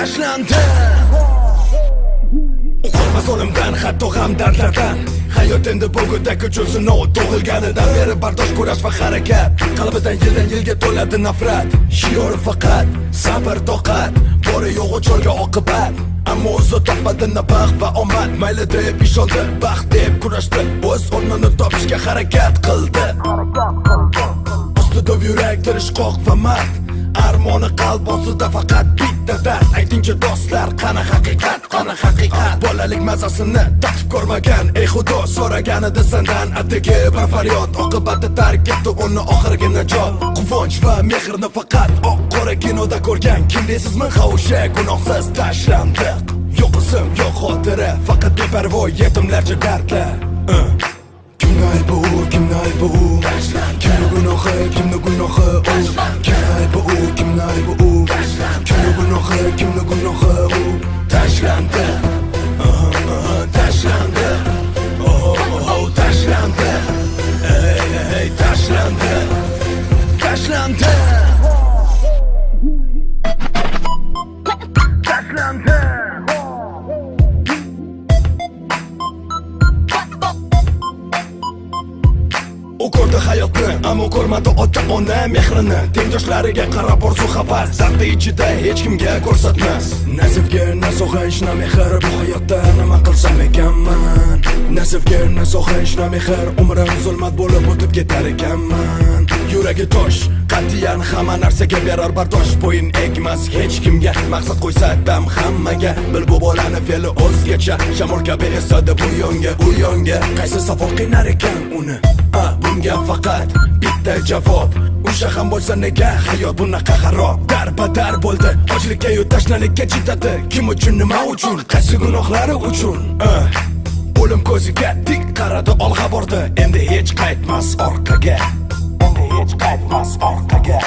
tashlandi. Qo'rqmas o'limdan, hatto ham dardlardan. Hayot endi bugunga ko'chilsin, o tug'ilganidan beri bardosh, kurash va harakat. Qalbidan yildan yilga to'ladi nafrat. Shiori faqat sabr, toqat, bori yo'g'i cho'lga oqibat. Ammo o'zi topmadi nafaq va omad. Mayli deb ishondi, baxt deb kurashdi, o'z o'rnini topishga harakat qildi. Ustida yurak tirishqoq va mard, armoni qalb ostida faqat bitta dard. Aytingchi do'stlar, qani haqiqat, qani haqiqat. Bolalik mazasini tatib ko'rmagan, ey xudo so'raganida sendan atigi bir faryod. Oqibati tark etdi uni oxirgi najot. Quvonch va mehrni faqat oq qora kinoda ko'rgan. Kim deysizmi, ha o'sha gunohsiz tashlandiq. Yo'q ism, yo'q xotira, faqat beparvo yetimlarcha dardlar. Kimni aybi u, kimni aybi u, kimni gunohi, kimni gunohi u, kimni aybi u, kimni aybi u, kimni gunohi, kimni gunohi u. Tashlandi, tashlandi, tashlandi, ey tashlandi, tashlandi, tashlandi. U ko'rdi hayotni, ammo ko'rmadi ota-ona mehrini. Tengdoshlariga qarab orzu havas, dardi ichida hech kimga ko'rsatmas. Nasibga na sog'inch, na mehr, bu hayotda nima qilsam ekanman. Nasibga na sog'inch, na mehr, umrim zulmat bo'lib o'tib ketar ekanman. Yuragi tosh, qat'iyan hamma narsaga berar bardosh. Bo'yin egmas hech kimga, maqsad qo'ysa dam hammaga. Bil bu bolani fe'li o'zgacha, shamol kabi esadi bu yonga, u yonga. Qaysi safar qinar ekan uni? Bunga faqat bitta javob. O'sha ham bo'lsa nega hayot bunaqa xarob? Darbadar bo'ldi, ochlikka yu tashnalikka chidadi. Kim uchun, nima uchun, qaysi gunohlari uchun? O'lim ko'ziga tik qaradi, olg'a bordi, endi hech qaytmas orqaga. Endi hech qaytmas orqaga.